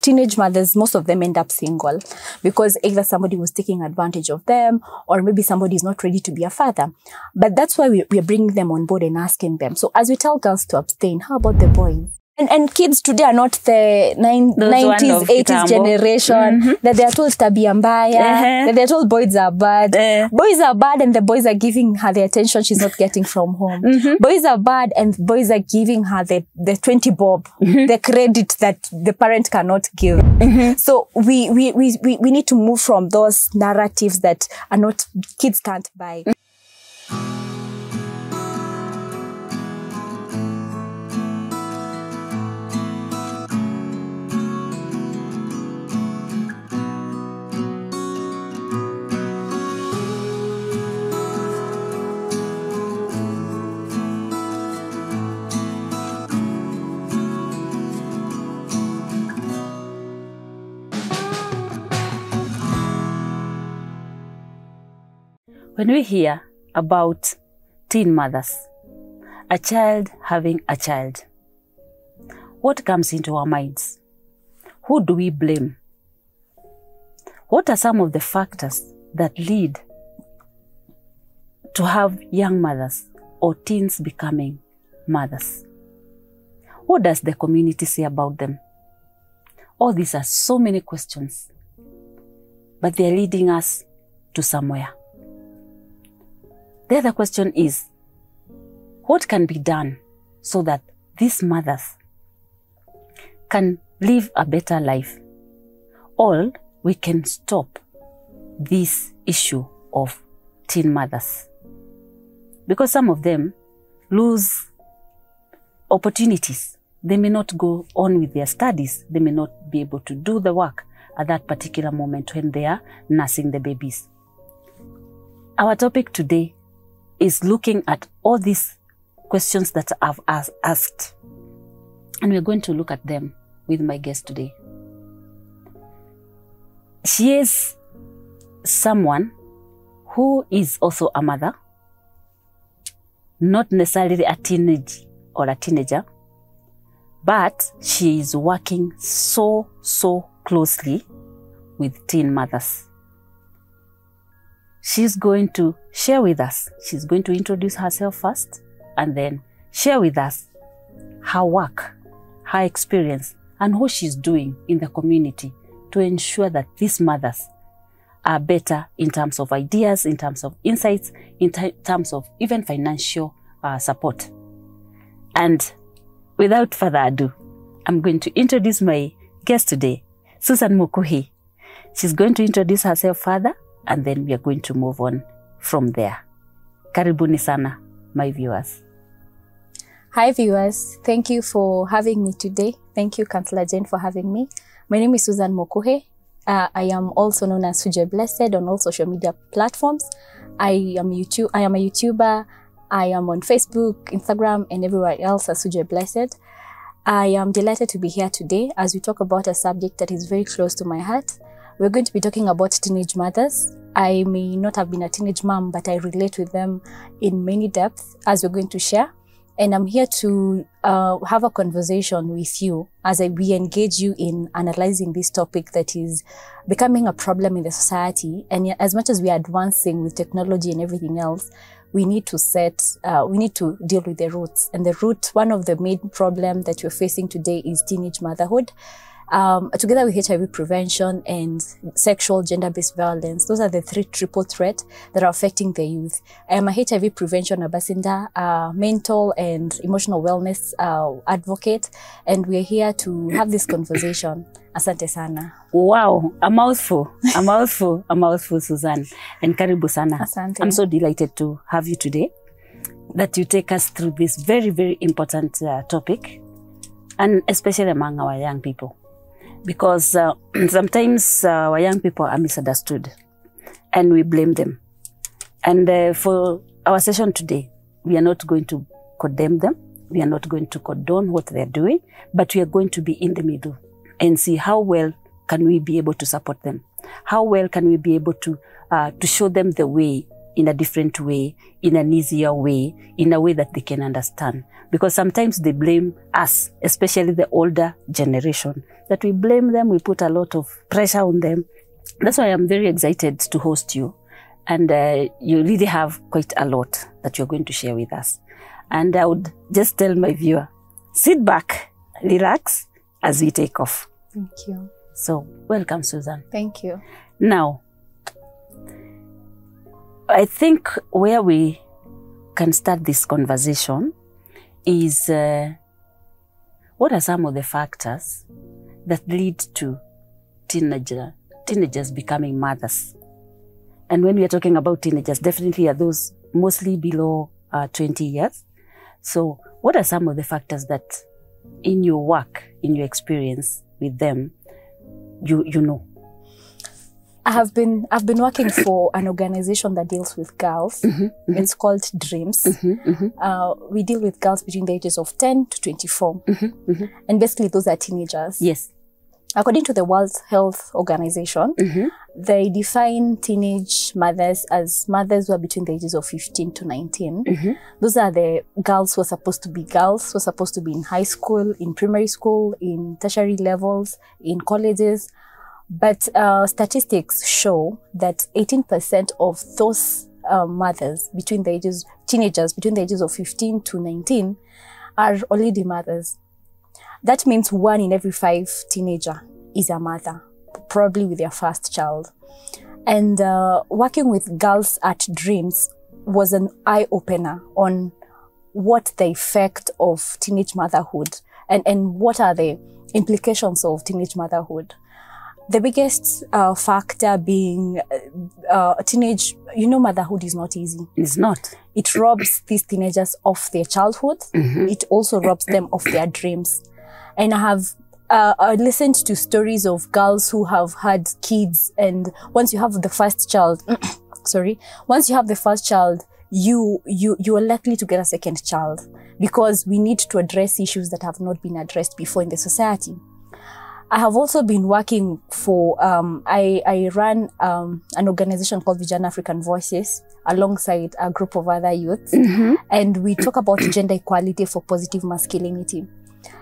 teenage mothers, most of them end up single because either somebody was taking advantage of them or maybe somebody is not ready to be a father. But that's why we're bringing them on board and asking them. So as we tell girls to abstain, how about the boys? And kids today are not the 90s, 80s generation that they are told tabia mbaya, that they are told boys are bad. Boys are bad and the boys are giving her the attention she's not getting from home. Boys are bad and boys are giving her the 20 bob, the credit that the parent cannot give. So we need to move from those narratives that are not, kids can't buy. When we hear about teen mothers, a child having a child, what comes into our minds? Who do we blame? What are some of the factors that lead to have young mothers or teens becoming mothers? What does the community say about them? All these are so many questions, but they're leading us to somewhere. The other question is, what can be done so that these mothers can live a better life? Or we can stop this issue of teen mothers. Because some of them lose opportunities. They may not go on with their studies. They may not be able to do the work at that particular moment when they are nursing the babies. Our topic today is looking at all these questions that I've asked. And we're going to look at them with my guest today. She is someone who is also a mother, not necessarily a teenage or a teenager, but she is working so closely with teen mothers. She's going to share with us. She's going to introduce herself first and then share with us her work, her experience, and what she's doing in the community to ensure that these mothers are better in terms of ideas, in terms of insights, in terms of even financial support. And without further ado, I'm going to introduce my guest today, Susan Mukuhi. She's going to introduce herself further, and then we are going to move on from there. Karibuni sana, my viewers. Hi viewers, thank you for having me today. Thank you, Councillor Jane, for having me. My name is Susan Mukuhi. I am also known as Suje Blessed on all social media platforms. I am a YouTuber. I am on Facebook, Instagram, and everywhere else as Suje Blessed. I am delighted to be here today as we talk about a subject that is very close to my heart. We're going to be talking about teenage mothers. I may not have been a teenage mom, but I relate with them in many depths as we're going to share. And I'm here to have a conversation with you as we engage you in analyzing this topic that is becoming a problem in the society. And as much as we are advancing with technology and everything else, we need to deal with the roots. And the root, one of the main problem that we're facing today is teenage motherhood. Together with HIV prevention and sexual gender-based violence. Those are the three triple threats that are affecting the youth. I am a HIV prevention ambassador, mental and emotional wellness advocate, and we're here to have this conversation. Asante sana. Wow, a mouthful, Susan. And karibu sana. Asante. I'm so delighted to have you today, that you take us through this very important topic, and especially among our young people. Because sometimes our young people are misunderstood and we blame them. And for our session today, we are not going to condemn them. We are not going to condone what they're doing, but we are going to be in the middle and see how well can we be able to support them. How well can we be able to show them the way in a different way, in an easier way, in a way that they can understand. Because sometimes they blame us, especially the older generation, that we blame them, we put a lot of pressure on them. That's why I'm very excited to host you. And you really have quite a lot that you're going to share with us. And I would just tell my viewer, sit back, relax as we take off. Thank you. So, welcome, Susan. Thank you. Now, I think where we can start this conversation is what are some of the factors that lead to teenagers becoming mothers? And when we are talking about teenagers, definitely are those mostly below 20 years. So what are some of the factors that in your work, in your experience with them, you know? I've been working for an organization that deals with girls. It's called Dreams. We deal with girls between the ages of 10 to 24. And basically those are teenagers. Yes. According to the World Health Organization, they define teenage mothers as mothers who are between the ages of 15 to 19. Those are the girls who are supposed to be girls, who are supposed to be in high school, in primary school, in tertiary levels, in colleges. But statistics show that 18% of those mothers between the ages, teenagers between the ages of 15 to 19 are already mothers. That means 1 in every 5 teenager is a mother, probably with their first child. And working with girls at Dreams was an eye-opener on what the effect of teenage motherhood and what are the implications of teenage motherhood. The biggest factor being motherhood is not easy. It's not. It robs these teenagers of their childhood. It also robs them of their dreams. And I have listened to stories of girls who have had kids, and once you have the first child, once you have the first child, you are likely to get a second child, because we need to address issues that have not been addressed before in the society. I have also been working for, I run an organization called Vijana African Voices alongside a group of other youths. And we talk about gender equality for positive masculinity.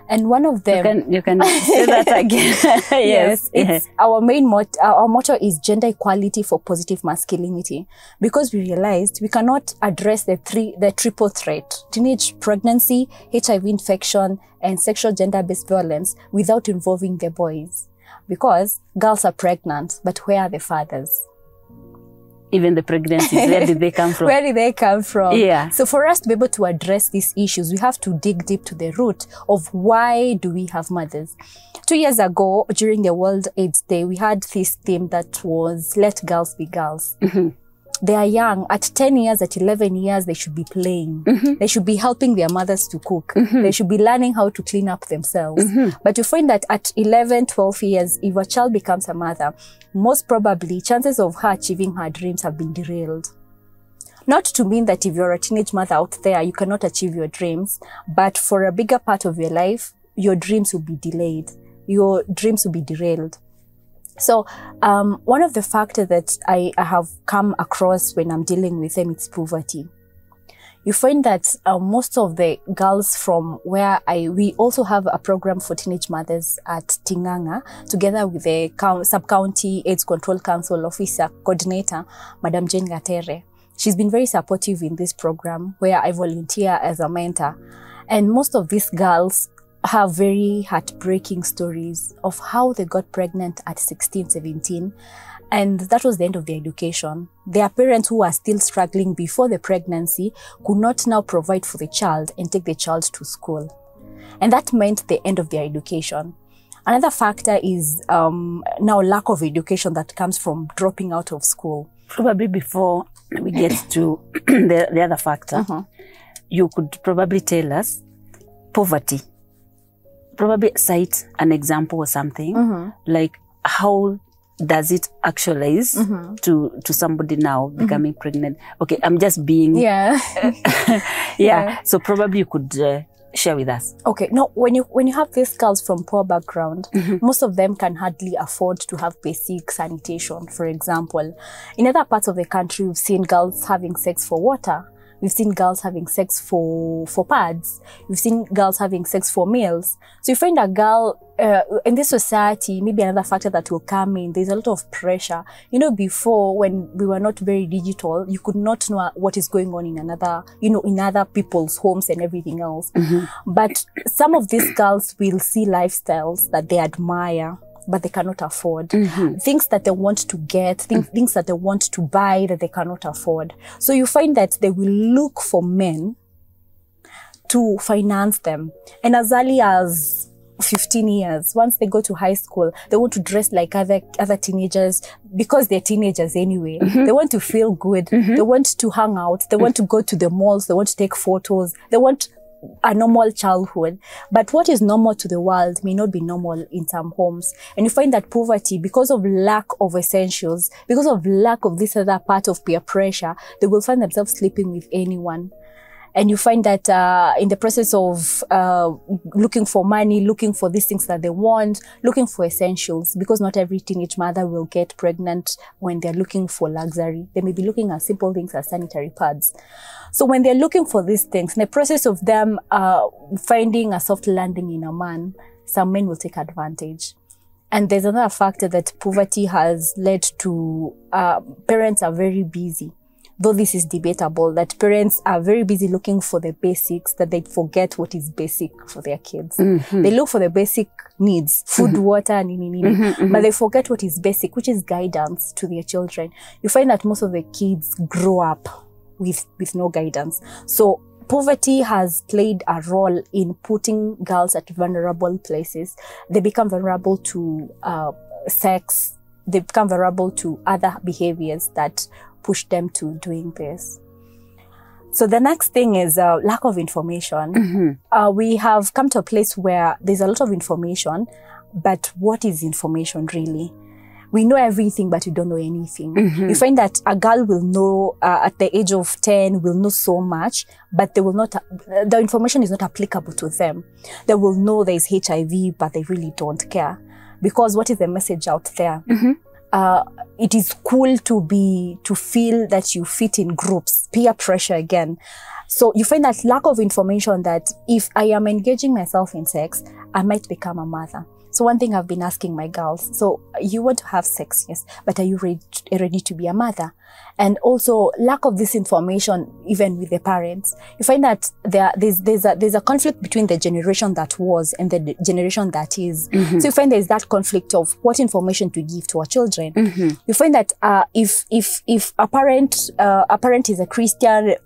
And one of them... You can say that again. Yes. It's our main motto. Our motto is gender equality for positive masculinity, because we realized we cannot address the triple threat: teenage pregnancy, HIV infection, and sexual gender-based violence without involving the boys. Because girls are pregnant, but where are the fathers? Even the pregnancies, where did they come from? Where did they come from? Yeah. So for us to be able to address these issues, we have to dig deep to the root of why do we have mothers. 2 years ago, during the World AIDS Day, we had this theme that was, let girls be girls. They are young. At 10 years, at 11 years, they should be playing. They should be helping their mothers to cook. They should be learning how to clean up themselves. But you find that at 11, 12 years, if a child becomes a mother, most probably chances of her achieving her dreams have been derailed. Not to mean that if you're a teenage mother out there, you cannot achieve your dreams, but for a bigger part of your life, your dreams will be delayed. Your dreams will be derailed. So one of the factors that I have come across when I'm dealing with them is poverty. You find that most of the girls from where we also have a program for teenage mothers at Tinganga, together with the Sub-County AIDS Control Council Officer Coordinator, Madam Jane Gatere. She's been very supportive in this program where I volunteer as a mentor. And most of these girls have very heartbreaking stories of how they got pregnant at 16, 17. And that was the end of their education. Their parents, who are still struggling before the pregnancy, could not now provide for the child and take the child to school. And that meant the end of their education. Another factor is now lack of education that comes from dropping out of school. Probably before we get to the other factor, you could probably tell us poverty. Probably cite an example or something, like how does it actualize to somebody now becoming pregnant? Okay, I'm just being... Yeah. Yeah. So probably you could Share with us. Okay, now when you have these girls from poor background, most of them can hardly afford to have basic sanitation. For example, in other parts of the country, we've seen girls having sex for water. We've seen girls having sex for pads. We've seen girls having sex for meals. So you find a girl in this society, maybe another factor that will come in, there's a lot of pressure. You know, before, when we were not very digital, you could not know what is going on in another, in other people's homes and everything else. But some of these girls will see lifestyles that they admire, but they cannot afford. Things that they want to get, things that they want to buy that they cannot afford. So you find that they will look for men to finance them. And as early as 15 years, once they go to high school, they want to dress like other teenagers, because they're teenagers anyway. They want to feel good. They want to hang out. They want to go to the malls. They want to take photos. They want a normal childhood. But what is normal to the world may not be normal in some homes. And you find that poverty, because of lack of essentials, because of lack of this other part of peer pressure, they will find themselves sleeping with anyone. And you find that in the process of looking for money, looking for these things that they want, looking for essentials, because not every teenage mother will get pregnant when they're looking for luxury. They may be looking at simple things as sanitary pads. So when they're looking for these things, in the process of them finding a soft landing in a man, some men will take advantage. And there's another factor that poverty has led to, parents are very busy. Though this is debatable, that parents are very busy looking for the basics, that they forget what is basic for their kids. They look for the basic needs, food, water, but they forget what is basic, which is guidance to their children. You find that most of the kids grow up with no guidance. So poverty has played a role in putting girls at vulnerable places. They become vulnerable to sex. They become vulnerable to other behaviors that push them to doing this. So the next thing is lack of information. We have come to a place where there's a lot of information, but what is information really? We know everything, but we don't know anything. You find that a girl will know at the age of 10, will know so much, but they will not, the information is not applicable to them. They will know there is HIV, but they really don't care. Because what is the message out there? It is cool to feel that you fit in groups, peer pressure again. So you find that lack of information, that if I am engaging myself in sex, I might become a mother. So one thing I've been asking my girls, so you want to have sex, yes, but are you ready to be a mother? And also lack of this information, even with the parents. You find that there's a conflict between the generation that was and the generation that is. So you find there's that conflict of what information to give to our children. You find that if a parent is a Christian,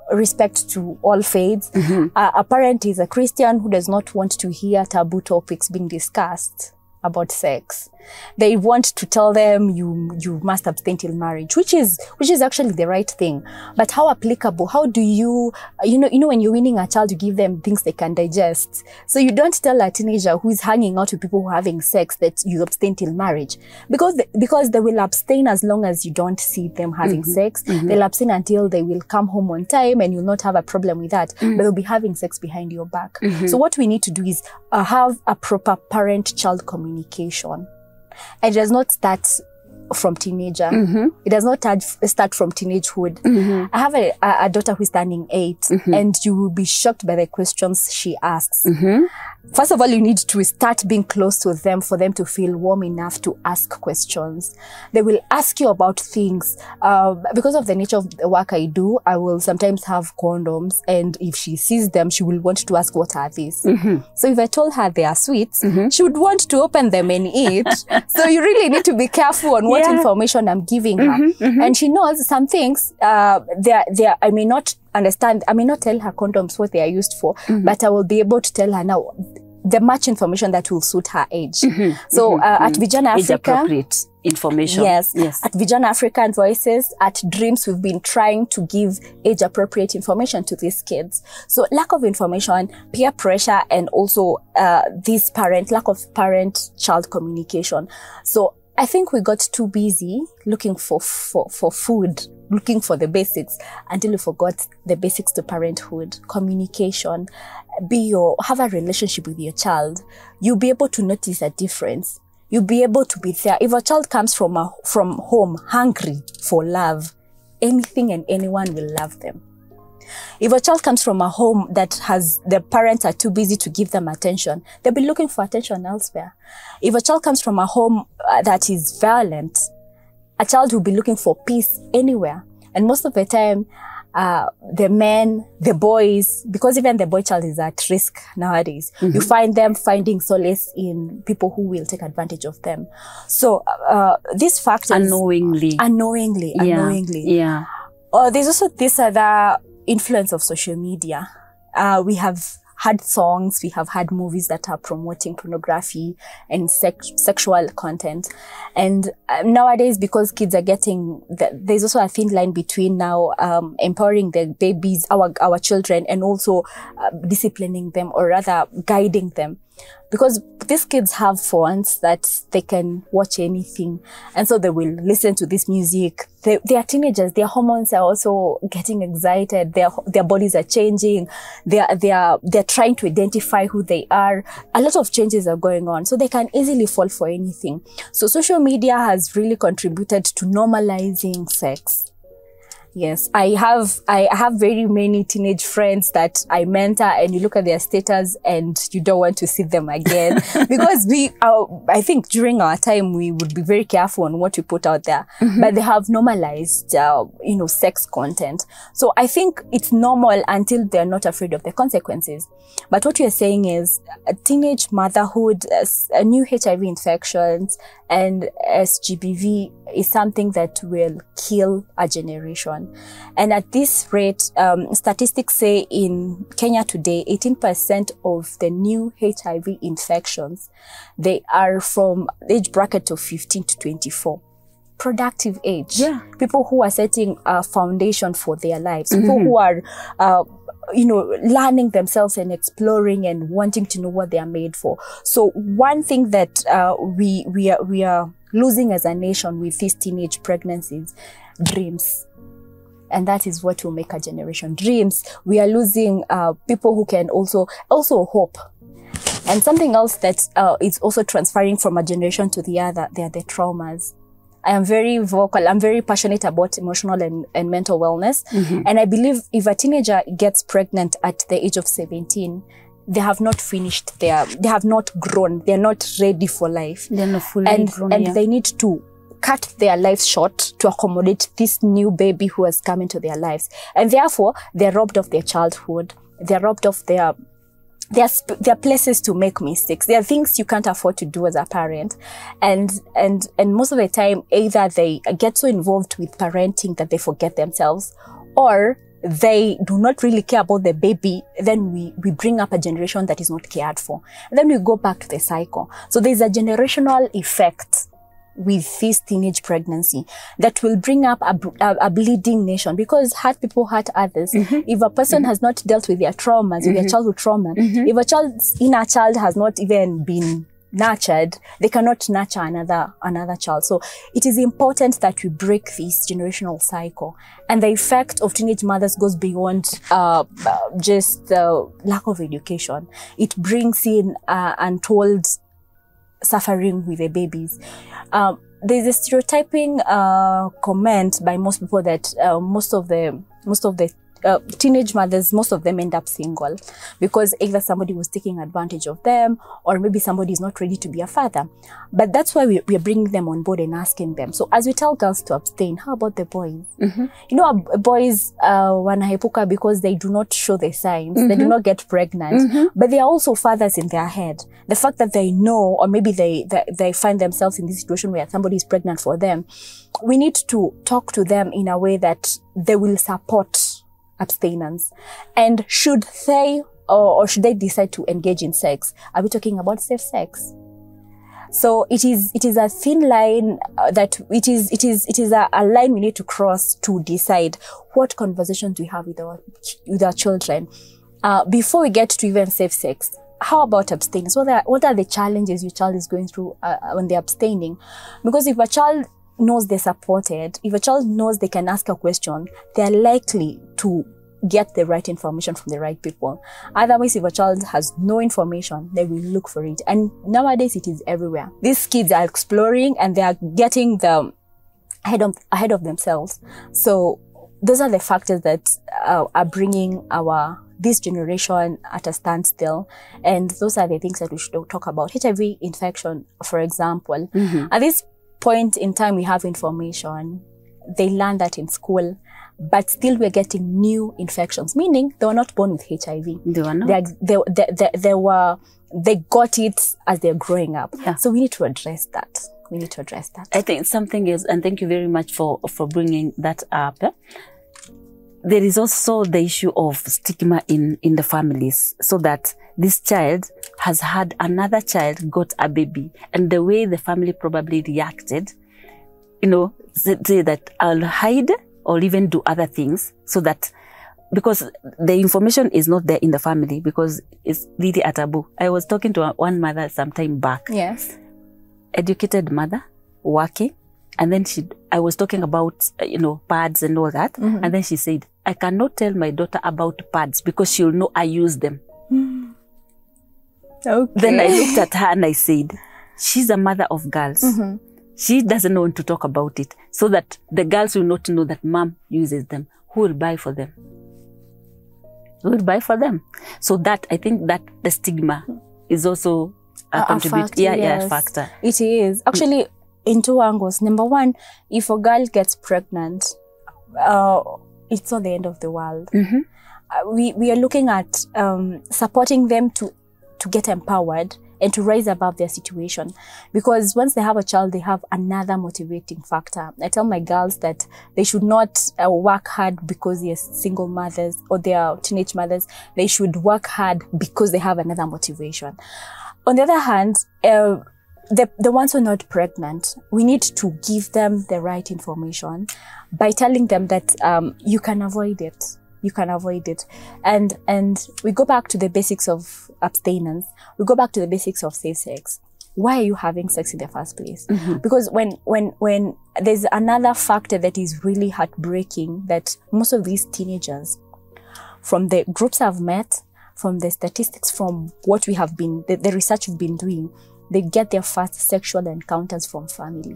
respect to all faiths. A parent is a Christian who does not want to hear taboo topics being discussed about sex. They want to tell them you must abstain till marriage, which is actually the right thing. But how applicable? How do you know when you're winning a child, you give them things they can digest. So you don't tell a teenager who is hanging out with people who are having sex that you abstain till marriage, because they will abstain as long as you don't see them having sex. They'll abstain until they will come home on time, and you'll not have a problem with that. But they'll be having sex behind your back. So what we need to do is have a proper parent-child communication. It does not start from teenager. It does not start from teenagehood. I have a daughter who's turning 8, and you will be shocked by the questions she asks. First of all, you need to start being close to them for them to feel warm enough to ask questions. They will ask you about things. Because of the nature of the work I do, I will sometimes have condoms, and if she sees them, she will want to ask, what are these? So if I told her they are sweets, she would want to open them and eat. So you really need to be careful on what information I'm giving her. And she knows some things, I may not understand, I may not tell her condoms what they are used for, but I will be able to tell her now the much information that will suit her age. So at Vijana Africa, age-appropriate information. Yes. At Vijana Africa and Voices, at Dreams, we've been trying to give age-appropriate information to these kids. So lack of information, peer pressure, and also lack of parent-child communication. So I think we got too busy looking for food, looking for the basics, until we forgot the basics to parenthood, communication, have a relationship with your child. You'll be able to notice a difference. You'll be able to be there. If a child comes from home hungry for love, anything and anyone will love them. If a child comes from a home that the parents are too busy to give them attention, they'll be looking for attention elsewhere. If a child comes from a home that is violent, a child will be looking for peace anywhere. And most of the time, the men, the boys, because even the boy child is at risk nowadays, you find them finding solace in people who will take advantage of them. So these factors... Unknowingly. Yeah. There's also this other influence of social media. We have had songs, we have had movies that are promoting pornography and sexual content. And nowadays, because kids are there's also a thin line between now empowering the babies, our children, and also disciplining them, or rather guiding them. Because these kids have phones that they can watch anything, and so they will listen to this music. They are teenagers. Their hormones are also getting excited. Their bodies are changing. They're trying to identify who they are. A lot of changes are going on, so they can easily fall for anything. So social media has really contributed to normalizing sex. Yes, I have very many teenage friends that I mentor, and you look at their status and you don't want to see them again because I think during our time we would be very careful on what we put out there, but they have normalized, sex content. So I think it's normal until they're not afraid of the consequences. But what you're saying is teenage motherhood, new HIV infections, and SGBV is something that will kill a generation. And at this rate, statistics say in Kenya today, 18% of the new HIV infections, they are from age bracket of 15 to 24. Productive age. Yeah. People who are setting a foundation for their lives. People who are, learning themselves and exploring and wanting to know what they are made for. So one thing that we are losing as a nation with these teenage pregnancies, dreams. And that is what will make a generation. Dreams. We are losing people who can also hope. And something else that is also transferring from a generation to the other, they are the traumas. I am very vocal. I'm very passionate about emotional and mental wellness. And I believe if a teenager gets pregnant at the age of 17, they have not finished they have not grown. They're not ready for life. They're not fully grown. And they need to cut their lives short to accommodate this new baby who has come into their lives. And therefore, they're robbed of their childhood. They're robbed of their places to make mistakes. There are things you can't afford to do as a parent. And most of the time, either they get so involved with parenting that they forget themselves, or they do not really care about the baby. Then we bring up a generation that is not cared for. And then we go back to the cycle. So there's a generational effect with this teenage pregnancy that will bring up a bleeding nation, because hurt people hurt others. If a person has not dealt with their traumas, with their childhood trauma, if a child's inner child has not even been nurtured, they cannot nurture another child. So it is important that we break this generational cycle. And the effect of teenage mothers goes beyond just lack of education. It brings in untold suffering with the babies. There's a stereotyping comment by most people that most of the teenage mothers, most of them end up single because either somebody was taking advantage of them, or maybe somebody is not ready to be a father. But that's why we are bringing them on board and asking them. So as we tell girls to abstain, how about the boys? Boys wanahepuka because they do not show the signs. They do not get pregnant, but they are also fathers in their head. The fact that they know, or maybe they find themselves in this situation where somebody is pregnant for them, we need to talk to them in a way that they will support abstinence. And should they or should they decide to engage in sex, are we talking about safe sex? So it is a thin line that it is a line we need to cross to decide what conversations we have with our children before we get to even safe sex. how about abstaining? So what are the challenges your child is going through when they're abstaining? Because if a child knows they're supported, if a child knows they can ask a question, they're likely to get the right information from the right people. Otherwise, if a child has no information, they will look for it. And nowadays, it is everywhere. These kids are exploring and they are getting the ahead of themselves. So those are the factors that are bringing this generation at a standstill. And those are the things that we should talk about. HIV infection, for example. At this point in time, we have information. They learn that in school, but still we're getting new infections, meaning they were not born with HIV. They were not. They got it as they're growing up. Yeah. So we need to address that. I think something is, and thank you very much for bringing that up. There is also the issue of stigma in the families, so that this child has had another child, got a baby, and the way the family probably reacted, say that I'll hide or even do other things, so that, because the information is not there in the family, because it's really a taboo. I was talking to one mother some time back. Yes. Educated mother, working, and then I was talking about, pads and all that, and then she said, I cannot tell my daughter about pads because she'll know I use them. Okay. Then I looked at her and I said, she's a mother of girls. She doesn't want to talk about it, so that the girls will not know that mom uses them. Who will buy for them? Who will buy for them? So that, I think that the stigma is also a factor. It is. Actually, in two angles. Number one, if a girl gets pregnant, it's not the end of the world. We are looking at supporting them to get empowered and to rise above their situation. Because once they have a child, they have another motivating factor. I tell my girls that they should not work hard because they're single mothers or they are teenage mothers. They should work hard because they have another motivation. On the other hand, the ones who are not pregnant, we need to give them the right information by telling them that you can avoid it. You can avoid it. And we go back to the basics of abstinence. We go back to the basics of safe sex. Why are you having sex in the first place? Because when there's another factor that is really heartbreaking, that most of these teenagers, from the groups I've met, from the statistics, from what we have been, the research we've been doing, they get their first sexual encounters from family.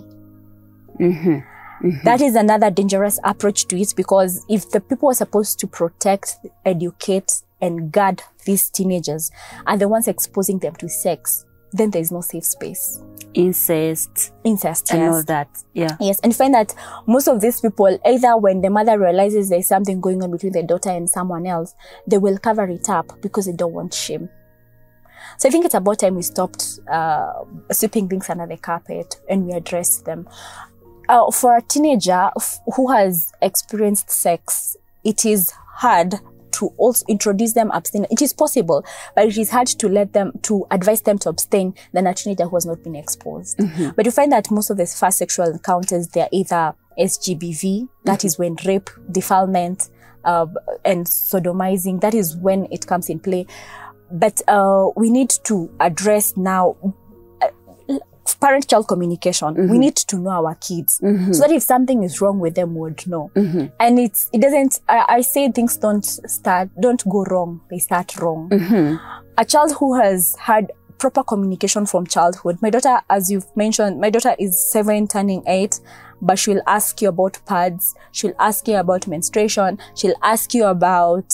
That is another dangerous approach to it, because if the people are supposed to protect, educate, and guard these teenagers are the ones exposing them to sex, then there is no safe space. Incest, and yes. All that, yeah. Yes, and you find that most of these people, either when the mother realizes there's something going on between the daughter and someone else, they will cover it up because they don't want shame. So I think it's about time we stopped sweeping things under the carpet and we addressed them. For a teenager who has experienced sex, it is hard to also introduce them abstain. It is possible, but it is hard to advise them to abstain than a teenager who has not been exposed. But you find that most of the first sexual encounters, they're either SGBV, that is when rape, defilement, and sodomizing, that is when it comes in play. But we need to address now parent-child communication. We need to know our kids so that if something is wrong with them, we would know. And it doesn't, I say things don't go wrong, they start wrong. A child who has had proper communication from childhood, my daughter, as you've mentioned, my daughter is 7 turning 8, but she'll ask you about pads, she'll ask you about menstruation, she'll ask you about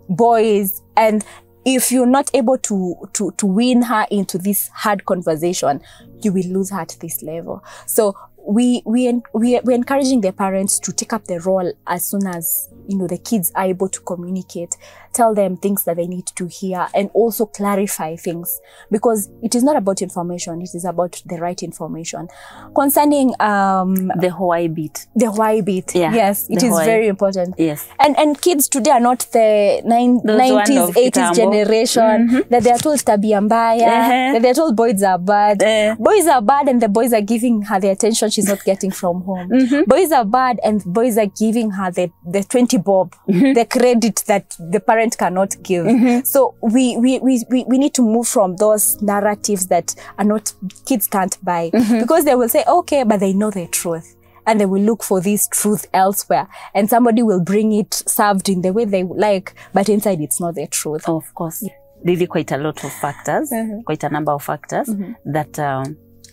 boys, and if you're not able to win her into this hard conversation, you will lose her at this level. So we're encouraging the parents to take up the role as soon as the kids are able to communicate, tell them things that they need to hear, and also clarify things, because it is not about information, it is about the right information. Concerning the why bit. The why bit, yeah, yes, it is very important. Yes. And kids today are not the 90s, 80s generation that they are told tabia mbaya, that they are told boys are bad. Boys are bad and the boys are giving her the attention she's not getting from home. Boys are bad, and boys are giving her the 20 bob, the credit that the parent cannot give. So we need to move from those narratives that are not, kids can't buy, because they will say, okay, but they know the truth. And they will look for this truth elsewhere. And somebody will bring it served in the way they like, but inside it's not the truth. Of course. Yeah. Really quite a lot of factors, quite a number of factors that are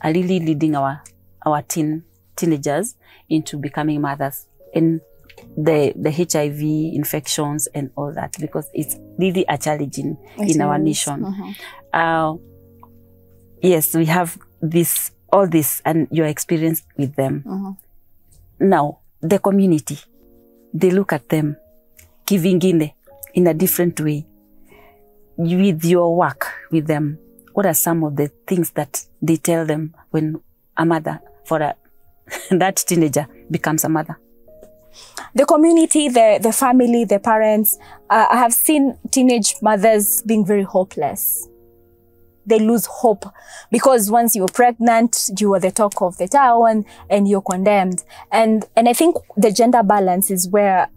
really leading our teenagers into becoming mothers. And the HIV infections and all that, because it's really a challenge in our nation. Yes, we have all this and your experience with them. Now, the community, they look at them giving in a different way. With your work with them, what are some of the things that they tell them when a mother that teenager becomes a mother? The community, the family, the parents, I have seen teenage mothers being very hopeless. They lose hope because once you're pregnant, you are the talk of the town and you're condemned. And I think the gender balance is where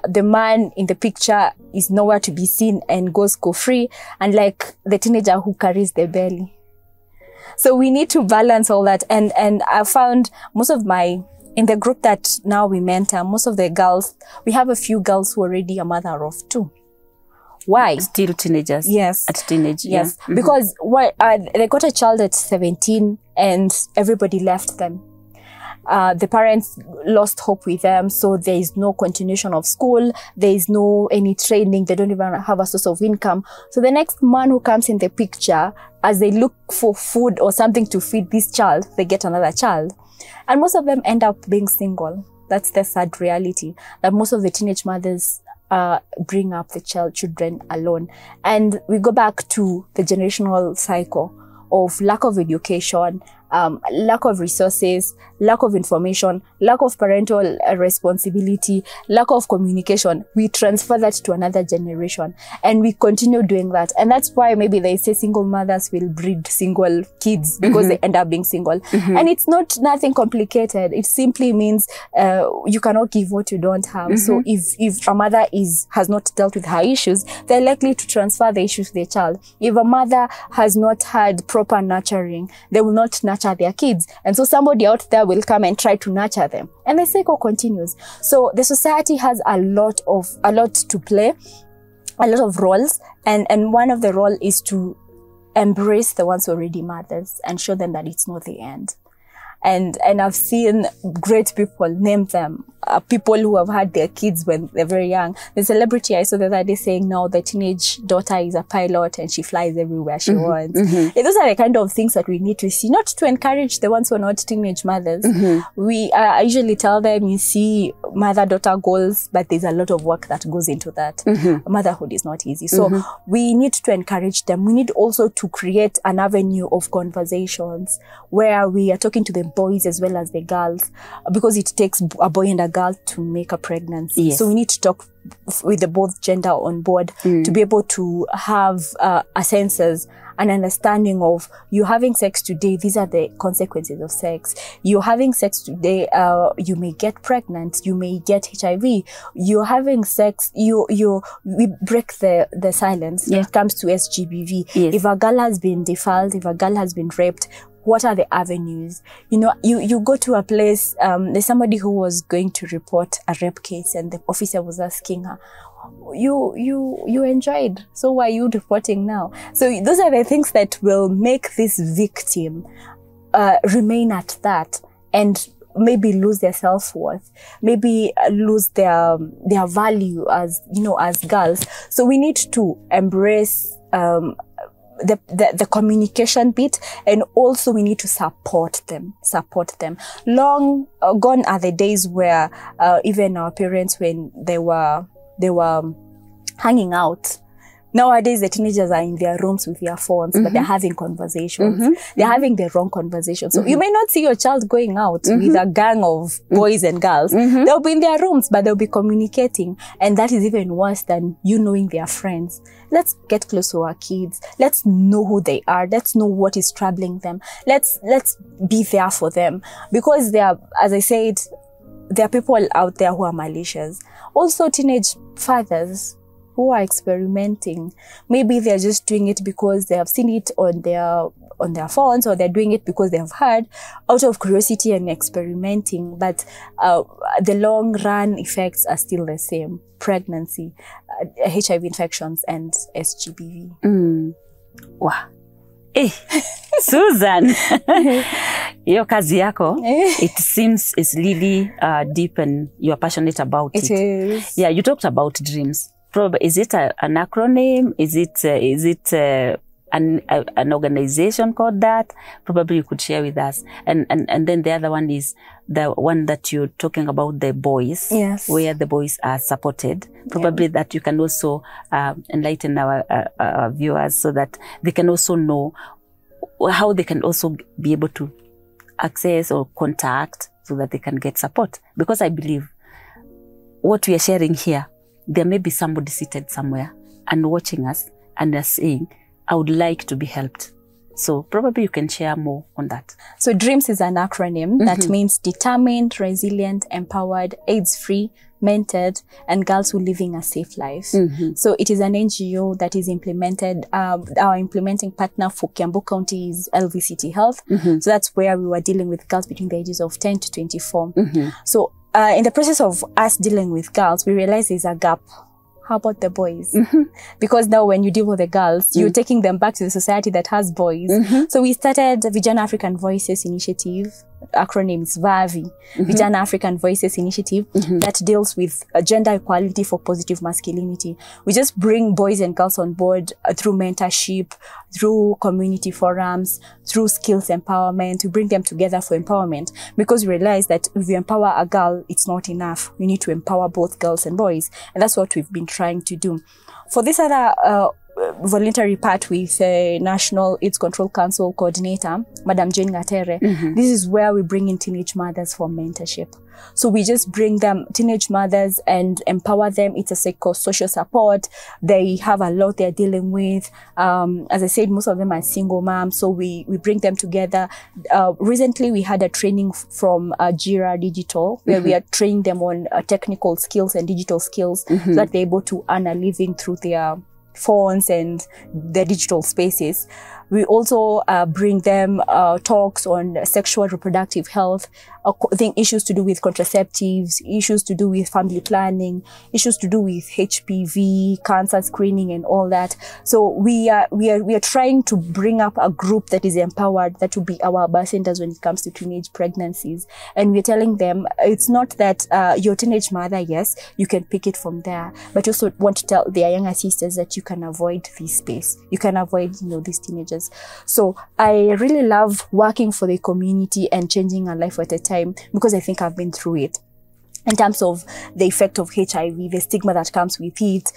the man in the picture is nowhere to be seen and goes free, unlike the teenager who carries the belly. So we need to balance all that. And I found in the group that now we mentor, most of the girls, we have a few girls who are already a mother of 2. Why? Still teenagers. Yes. At teenage. Yes. Yeah. Because they got a child at 17 and everybody left them. The parents lost hope with them. So there is no continuation of school. There is no any training. They don't even have a source of income. So the next man who comes in the picture, as they look for food or something to feed this child, they get another child. And most of them end up being single. That's the sad reality, that most of the teenage mothers bring up the children alone. And we go back to the generational cycle of lack of education, lack of resources, lack of information, lack of parental responsibility, lack of communication. We transfer that to another generation and we continue doing that. And that's why maybe they say single mothers will breed single kids because they end up being single. And it's nothing complicated. It simply means you cannot give what you don't have. So if a mother has not dealt with her issues, they're likely to transfer the issues to their child. If a mother has not had proper nurturing, they will not nurture their kids. And so somebody out there will come and try to nurture them. And the cycle continues. So the society has a lot to play, a lot of roles. And one of the role is to embrace the ones who are already mothers and show them that it's not the end. And I've seen great people, name them, people who have had their kids when they're very young. The celebrity I saw the other day saying now the teenage daughter is a pilot and she flies everywhere she wants. And those are the kind of things that we need to see, not to encourage the ones who are not teenage mothers. I usually tell them, you see mother-daughter goals, but there's a lot of work that goes into that. Motherhood is not easy. So we need to encourage them. We need also to create an avenue of conversations where we are talking to the boys as well as the girls, because it takes a boy and a girl to make a pregnancy. Yes. So we need to talk with the both gender on board to be able to have a senses, an understanding of you having sex today. These are the consequences of sex. You're having sex today. You may get pregnant. You may get HIV. You're having sex. We break the silence when it comes to SGBV. Yes. If a girl has been defiled, if a girl has been raped, what are the avenues? You know, you go to a place, there's somebody who was going to report a rape case and the officer was asking her, you enjoyed, so why are you reporting now? So those are the things that will make this victim remain at that and maybe lose their self-worth, maybe lose their value as, as girls. So we need to embrace the communication bit, and also we need to support them. Long gone are the days where even our parents, when they were hanging out, Nowadays, the teenagers are in their rooms with their phones, but they're having conversations. They're having the wrong conversations. So you may not see your child going out with a gang of boys and girls. They'll be in their rooms, but they'll be communicating. And that is even worse than you knowing their friends. Let's get close to our kids. Let's know who they are. Let's know what is troubling them. Let's be there for them. Because there are, as I said, there are people out there who are malicious. Also, teenage fathers who are experimenting. Maybe they're just doing it because they have seen it on their phones, or they're doing it because they have heard, out of curiosity and experimenting. But the long run effects are still the same: pregnancy, HIV infections, and SGBV. Wow. Susan, your kazi yako, it seems is really deep, and you're passionate about it. It is. Yeah, you talked about dreams. Probably, is it an acronym? Is it an organization called that? Probably you could share with us. And then the other one is the one that you're talking about, the boys. Yes. Where the boys are supported. Probably that you can also enlighten our viewers so that they can also know how they can also be able to access or contact so that they can get support. Because I believe what we are sharing here, there may be somebody seated somewhere and watching us and they're saying, I would like to be helped. So probably you can share more on that. So DREAMS is an acronym that means Determined, Resilient, Empowered, AIDS-Free, Mentored, and Girls Who Living a Safe Life. So it is an NGO that is implemented. Our implementing partner for Kiambu County is LVCT Health. So that's where we were dealing with girls between the ages of 10 to 24. So in the process of us dealing with girls, we realized there's a gap. How about the boys? Because now when you deal with the girls, you're taking them back to the society that has boys. So we started the Vijana African Voices Initiative, acronym is VAVI, Vijana African Voices Initiative, that deals with gender equality for positive masculinity. We just bring boys and girls on board through mentorship, through community forums, through skills empowerment, to bring them together for empowerment. Because we realize that if you empower a girl, it's not enough. We need to empower both girls and boys. And that's what we've been trying to do. For this other voluntary part with National AIDS Control Council coordinator, Madam Jane Gatere, this is where we bring in teenage mothers for mentorship. So we just bring them, teenage mothers, and empower them. It's a psychosocial support. They have a lot they're dealing with. As I said, most of them are single moms. So we bring them together. Recently, we had a training from Jira Digital, where we are training them on technical skills and digital skills so that they're able to earn a living through their phones and the digital spaces. We also bring them talks on sexual reproductive health, issues to do with contraceptives, issues to do with family planning, issues to do with HPV, cancer screening, and all that. So we are trying to bring up a group that is empowered, that will be our ambassadors when it comes to teenage pregnancies. And we're telling them it's not that your teenage mother, yes, you can pick it from there, but you also want to tell their younger sisters that you can avoid this space. You can avoid, these teenagers. So I really love working for the community and changing a life at a time, because I think I've been through it. In terms of the effect of HIV, the stigma that comes with it,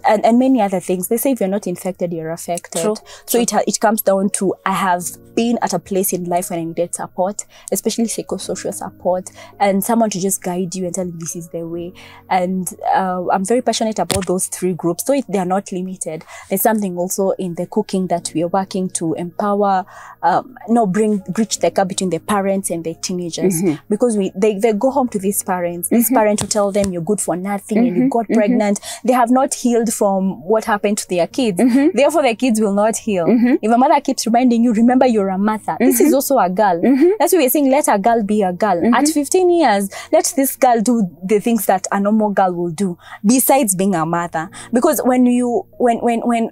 and many other things. They say if you're not infected, you're affected. True. So it comes down to, I have been at a place in life when I needed support, especially psychosocial support, and someone to just guide you and tell you this is the way. And I'm very passionate about those three groups. So they are not limited. There's something also in the cooking that we are working to empower, bridge the gap between the parents and the teenagers. Because they go home to these parents. These parents who tell them you're good for nothing and you got pregnant. They have not healed from what happened to their kids. Therefore, their kids will not heal. If a mother keeps reminding you, remember you're a mother. This is also a girl. That's why we're saying, let a girl be a girl. At 15 years, let this girl do the things that a normal girl will do, besides being a mother. Because when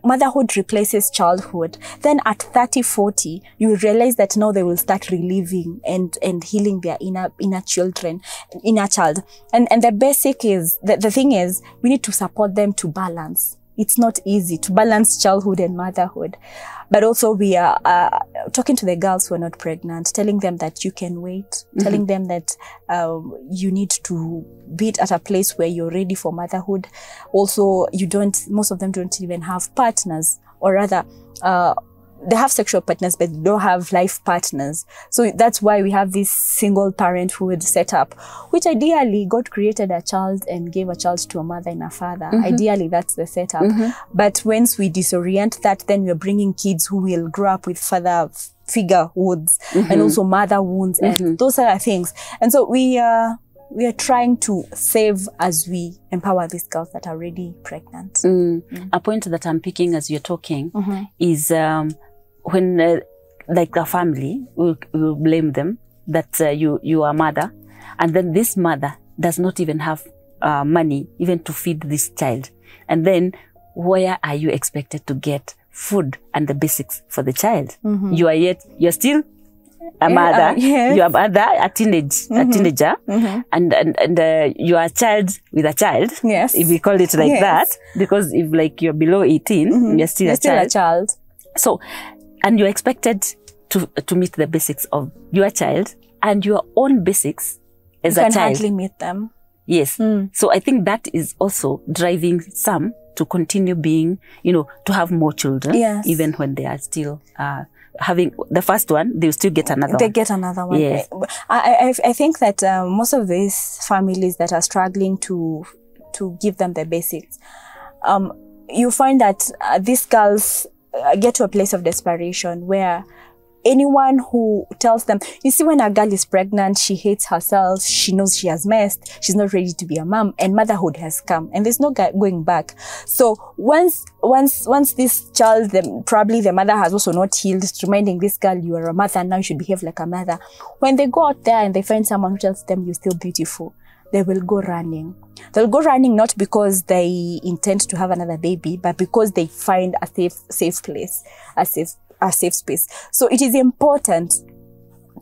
motherhood replaces childhood, then at 30, 40, you realize that now they will start reliving and healing their inner child. And the basic is, the thing is, we need to support them to balance. It's not easy to balance childhood and motherhood. But also we are talking to the girls who are not pregnant, telling them that you can wait, telling them that you need to be at a place where you're ready for motherhood. Also, most of them don't even have partners, or rather, they have sexual partners, but they don't have life partners. So that's why we have this single parenthood setup, which ideally God created a child and gave a child to a mother and a father. Ideally, that's the setup. But once we disorient that, then we're bringing kids who will grow up with father figurehoods and also mother wounds and those are things. And so we are trying to save as we empower these girls that are already pregnant. A point that I'm picking as you're talking is when like a family will blame them that you are a mother, and then this mother does not even have money even to feed this child. And then where are you expected to get food and the basics for the child? You're still a mother, yes. you are a mother, a teenager, and you are a child with a child. Yes. If we call it like that, because if like you're below 18, you're still a child. So, and you're expected to meet the basics of your child and your own basics as a child. You can hardly meet them. Yes. So I think that is also driving some to continue being, to have more children, even when they are still having the first one, they'll still get another one. They get another one. Yes. I think that most of these families that are struggling to give them the basics, you find that these girls get to a place of desperation where anyone who tells them, you see, when a girl is pregnant, she hates herself, she knows she has messed, she's not ready to be a mom, and motherhood has come, and there's no going back. So once this child, probably the mother has also not healed, reminding this girl, you are a mother, now you should behave like a mother. When they go out there and they find someone who tells them you're still beautiful, they will go running. They'll go running not because they intend to have another baby, but because they find a safe place, a safe space. So it is important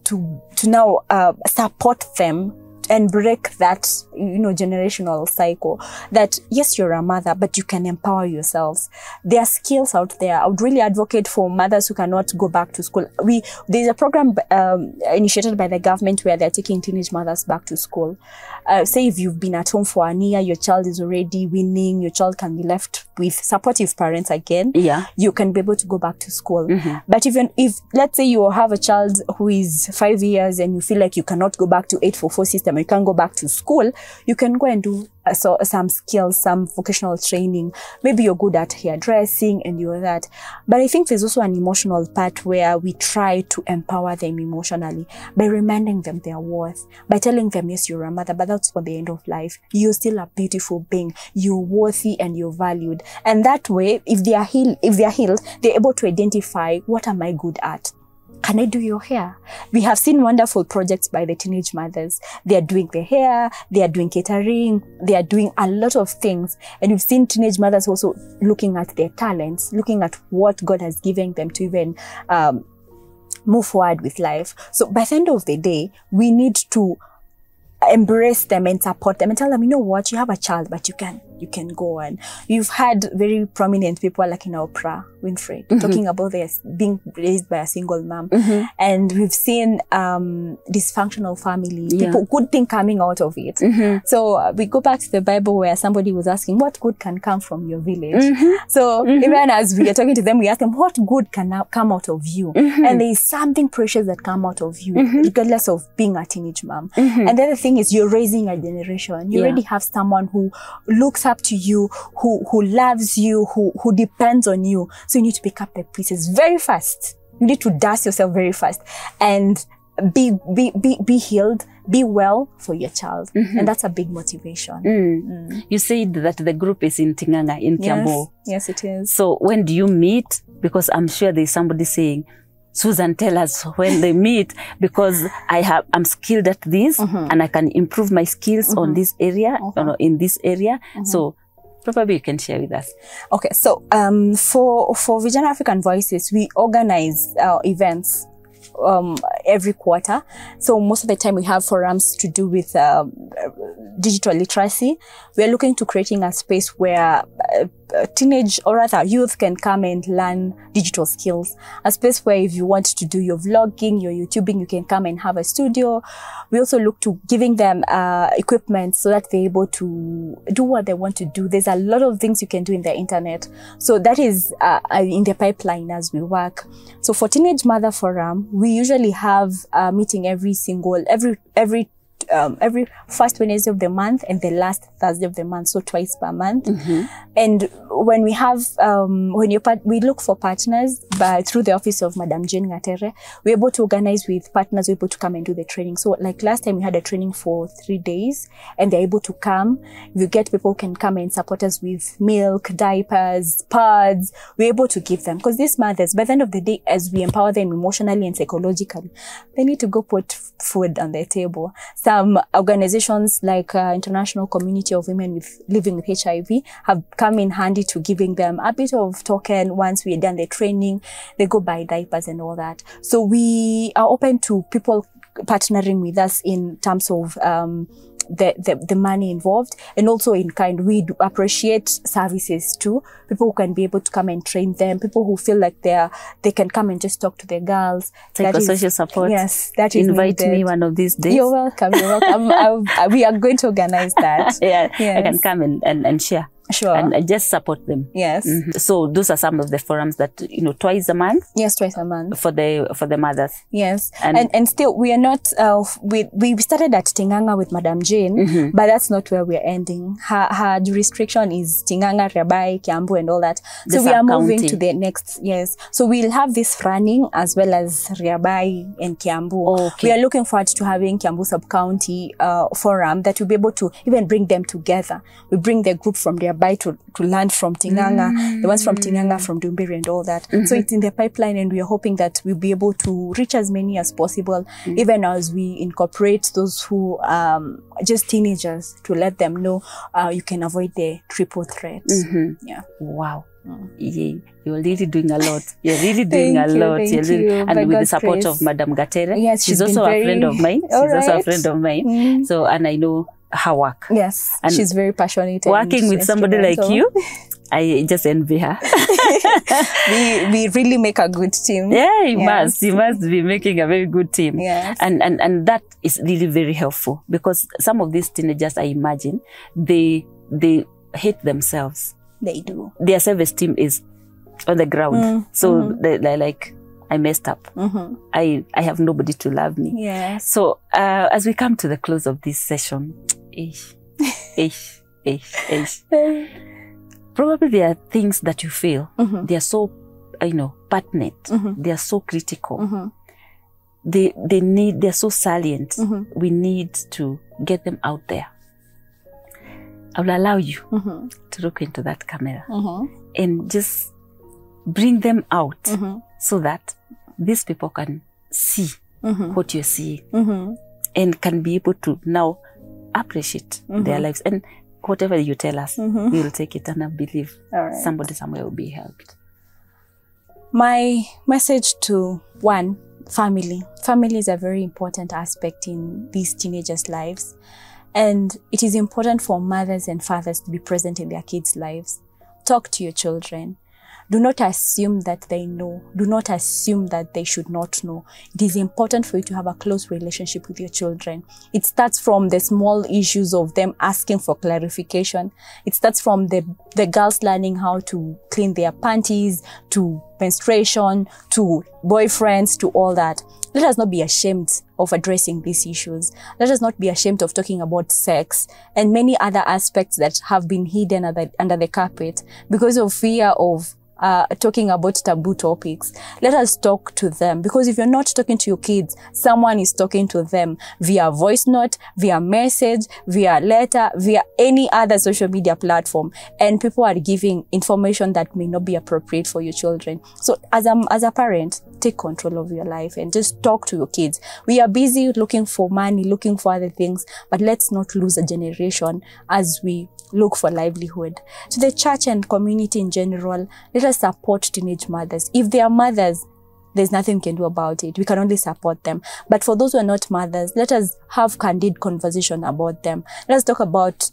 to now support them and break that, generational cycle that, yes, you're a mother, but you can empower yourselves. There are skills out there. I would really advocate for mothers who cannot go back to school. There's a program initiated by the government where they're taking teenage mothers back to school. Say if you've been at home for a year, your child is already weaning, your child can be left with supportive parents again. Yeah. You can be able to go back to school. But even if, let's say you have a child who is 5 years and you feel like you cannot go back to 844 system, you can't go back to school, you can go and do some skills, some vocational training. Maybe you're good at hairdressing and you're that. But I think there's also an emotional part where we try to empower them emotionally by reminding them their worth, by telling them, yes, you're a mother, but that's for the end of life. You're still a beautiful being. You're worthy and you're valued. And that way, if they are healed, they're able to identify, what am I good at? Can I do your hair? We have seen wonderful projects by the teenage mothers. They are doing the hair, they are doing catering, they are doing a lot of things. And we've seen teenage mothers also looking at their talents, looking at what God has given them to even move forward with life. So by the end of the day, we need to embrace them and support them and tell them, you know what, you have a child, but you can go on. You've had very prominent people like Oprah Winfrey talking about their being raised by a single mom. And we've seen dysfunctional families, people, good thing coming out of it. So we go back to the Bible where somebody was asking, what good can come from your village? So even as we are talking to them, we ask them, what good can now come out of you? And there is something precious that come out of you, regardless of being a teenage mom. And the other thing is, you're raising a generation. You already have someone who looks up to you, who loves you, who depends on you. So you need to pick up the pieces very fast. You need to dust yourself very fast and be healed, be well for your child. And that's a big motivation. You said that the group is in Tinganga, in Kiambu. Yes, it is. So when do you meet? Because I'm sure there's somebody saying, Susan, tell us when they meet, because I'm skilled at this and I can improve my skills on this area, in this area. So probably you can share with us. Okay. So, for Vijana African Voices, we organize events every quarter. So most of the time we have forums to do with digital literacy. We're looking to creating a space where teenage or rather youth can come and learn digital skills. A space where if you want to do your vlogging, your YouTubing, you can come and have a studio. We also look to giving them equipment so that they're able to do what they want to do. There's a lot of things you can do in the internet. So that is in the pipeline as we work. So for Teenage Mother Forum, we usually have a meeting every first Wednesday of the month and the last Thursday of the month, so twice per month. And when we have, we look for partners through the office of Madam Jane Ngatere, we're able to organize with partners, we're able to come and do the training. So like last time we had a training for 3 days and they're able to come. We get people who can come and support us with milk, diapers, pads. We're able to give them, because these mothers, by the end of the day, as we empower them emotionally and psychologically, they need to go put food on their table. Some organizations like International Community of Women Living with HIV have come in handy to giving them a bit of token once we are done the training. They go buy diapers and all that. So we are open to people partnering with us in terms of the money involved, and also in kind. We do appreciate services too. People who can be able to come and train them, people who feel like they can come and just talk to the girls. Psychosocial support. Yes, that is Invite needed. me one of these days. You're welcome. You're welcome. We are going to organize that. Yeah, Yes. I can come and share. Sure. And just support them. Yes. So those are some of the forums that, twice a month Yes, twice a month. for the mothers. Yes. And- And still, we are not, we started at Tinganga with Madam Jane, but that's not where we're ending. Her jurisdiction is Tinganga, Rabai, Kiambu, and all that. The So we are moving sub-county. to the next, yes. So we'll have this running as well as Rabai and Kiambu. Okay. We are looking forward to having Kiambu sub-county forum that will be able to even bring them together. We bring the group from Rabai to learn from Tinganga, the ones from Tinganga, from Dumbiri and all that. So it's in the pipeline, and we are hoping that we'll be able to reach as many as possible, even as we incorporate those who just teenagers, to let them know you can avoid the triple threat. Yeah. Wow. Yeah, you're really doing a lot. You're really doing Thank a you, lot. thank You're really, you. and By with the God's support grace. of Madam Gatere. Yes, she's she's also been a friend very- of mine. All She's also a right. friend of mine. So, and I know her work. Yes, And she's very passionate. and Working with somebody like instrumental. you, I just envy her. we really make a good team. Yeah, you Yes. must. You must be making a very good team. Yes. And that is really very helpful, because some of these teenagers, I imagine, they hate themselves. They do. Their self-esteem is on the ground. So they're like, I messed up. I have nobody to love me. Yes. So as we come to the close of this session, probably there are things that you feel they are so, pertinent. They are so critical. They're so salient. We need to get them out there. I will allow you to look into that camera and just bring them out so that these people can see what you're seeing and can be able to now appreciate their lives. And whatever you tell us, we will take it, and I believe All right. somebody somewhere will be helped. My message to one, family. Family is a very important aspect in these teenagers' lives. And it is important for mothers and fathers to be present in their kids' lives. Talk to your children. Do not assume that they know. Do not assume that they should not know. It is important for you to have a close relationship with your children. It starts from the small issues of them asking for clarification. It starts from the girls learning how to clean their panties, to menstruation, to boyfriends, to all that. Let us not be ashamed of addressing these issues. Let us not be ashamed of talking about sex and many other aspects that have been hidden under the carpet because of fear of talking about taboo topics. Let us talk to them, because if you're not talking to your kids, someone is talking to them via voice note, via message, via letter, via any other social media platform, and people are giving information that may not be appropriate for your children. So as a parent, take control of your life and just talk to your kids. We are busy looking for money, looking for other things, but let's not lose a generation as we look for livelihood. To the church and community in general, let us support teenage mothers. If they are mothers, there's nothing we can do about it. We can only support them. But for those who are not mothers, let us have candid conversation about them. Let us talk about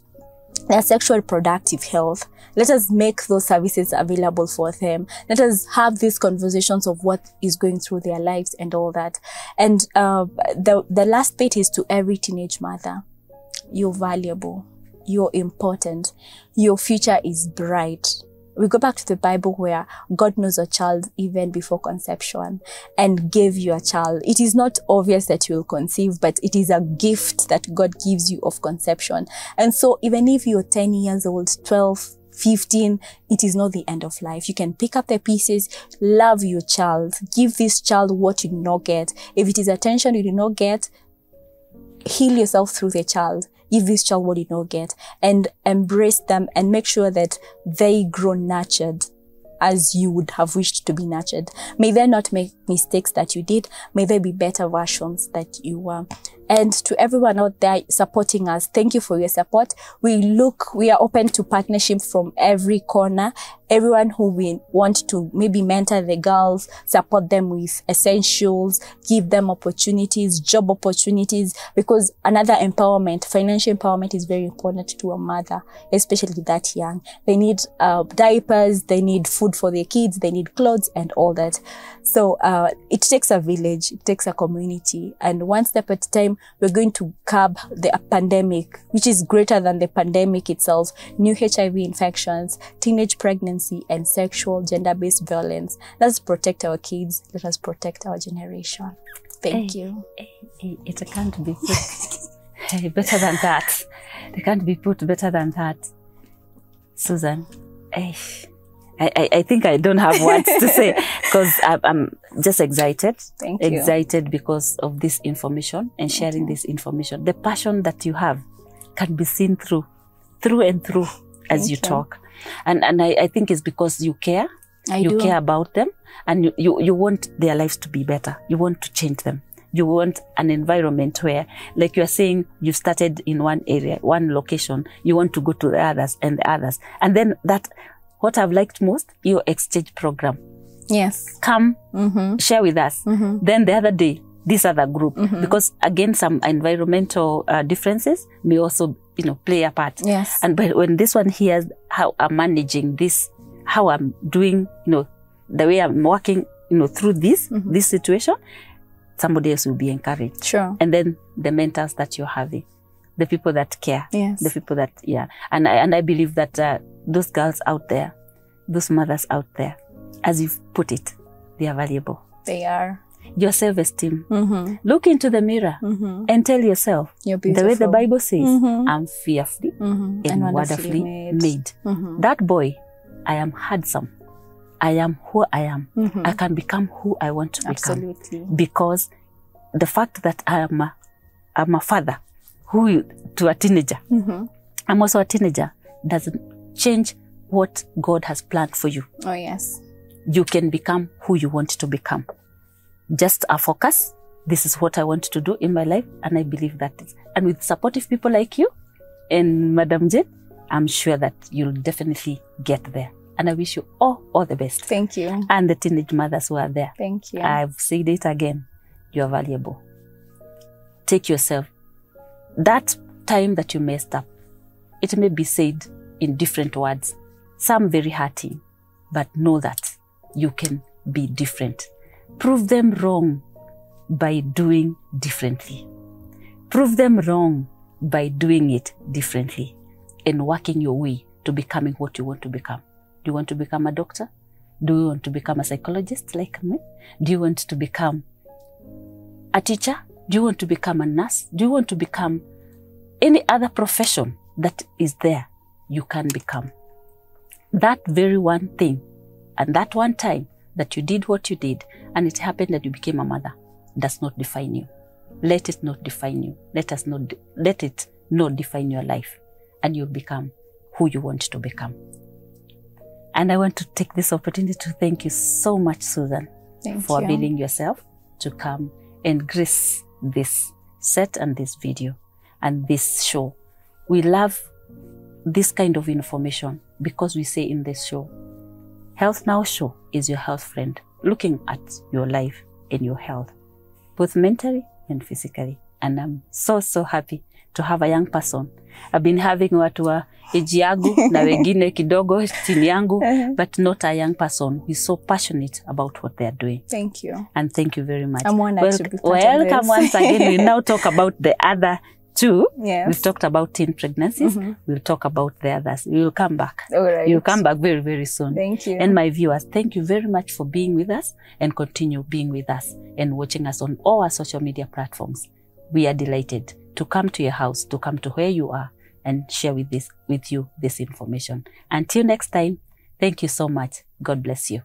their sexual reproductive health. Let us make those services available for them. Let us have these conversations of what is going through their lives and all that. And the last bit is to every teenage mother. You're valuable. You're important. Your future is bright. We go back to the Bible where God knows a child even before conception and gave you a child. It is not obvious that you will conceive, but it is a gift that God gives you of conception. And so even if you're 10 years old, 12, 15, it is not the end of life. You can pick up the pieces, love your child, give this child what you did not get. If it is attention you did not get, heal yourself through the child. Give this child what you did not get, and embrace them and make sure that they grow nurtured as you would have wished to be nurtured. May they not make mistakes that you did. May they be better versions that you were. And to everyone out there supporting us, thank you for your support. We are open to partnership from every corner. Everyone who we want to maybe mentor the girls, support them with essentials, give them opportunities, job opportunities, because another empowerment, financial empowerment, is very important to a mother, especially that young. They need diapers, they need food for their kids, they need clothes and all that. So it takes a village, it takes a community, and one step at a time, we're going to curb the pandemic, which is greater than the pandemic itself, new HIV infections, teenage pregnancy, and sexual gender-based violence. Let's protect our kids. Let us protect our generation. Thank you. It can't be put better than that. It can't be put better than that. Susan, I think I don't have words to say because I'm just excited. Thank you. Excited because of this information and sharing this information. The passion that you have can be seen through and through as you talk. And I think it's because you care. You care about them, and you want their lives to be better. You want to change them. You want an environment where, like you are saying, you started in one area, one location. You want to go to the others and the others. And then what I've liked most, your exchange program. Yes. Come, share with us. Then the other day, this other group, because again, some environmental differences may also, play a part. Yes. And but when this one hears how I'm managing this, how I'm doing, the way I'm working, through this situation, somebody else will be encouraged. Sure. And then the mentors that you're having, the people that care, yes, the people that, and I believe that those girls out there, those mothers out there, as you've put it, they are valuable. They are. Your self-esteem. Look into the mirror and tell yourself, you're beautiful. The way the Bible says, I'm fearfully and wonderfully made. That boy, I am handsome. I am who I am. I can become who I want to become. Absolutely. Because the fact that I'm a father to a teenager, I'm also a teenager, doesn't change what God has planned for you. Oh, yes. You can become who you want to become. Just a focus. This is what I want to do in my life. And I believe that. And with supportive people like you and Madam Jane, I'm sure that you'll definitely get there. And I wish you all the best. Thank you. And the teenage mothers who are there. Thank you. I've said it again. You're valuable. Take yourself. That time that you messed up, it may be said in different words, some very hurting, but know that you can be different. Prove them wrong by doing differently. Prove them wrong by doing it differently and working your way to becoming what you want to become. Do you want to become a doctor? Do you want to become a psychologist like me? Do you want to become a teacher? Do you want to become a nurse? Do you want to become any other profession that is there? You can become. That very one thing and that one time that you did what you did and it happened that you became a mother does not define you. Let it not define you. Let it not define your life, and you'll become who you want to become. And I want to take this opportunity to thank you so much, Susan, for availing yourself to come and grace this set and this video and this show. We love this kind of information because we say in this show, Health Now Show is your health friend. looking at your life and your health, both mentally and physically. And I'm so happy to have a young person. I've been having watu wa age yangu na wengine kidogo chini yangu, but not a young person who is so passionate about what they are doing. Thank you. And thank you very much. I'm honored to be part of welcome this. once again. We now talk about the other two. Yes. We've talked about teen pregnancies. We'll talk about the others. We will come back. All right. You'll come back very, very soon. Thank you. And my viewers, thank you very much for being with us, and continue being with us and watching us on all our social media platforms. We are delighted to come to your house, to come to where you are, and share with you this information. Until next time, thank you so much. God bless you.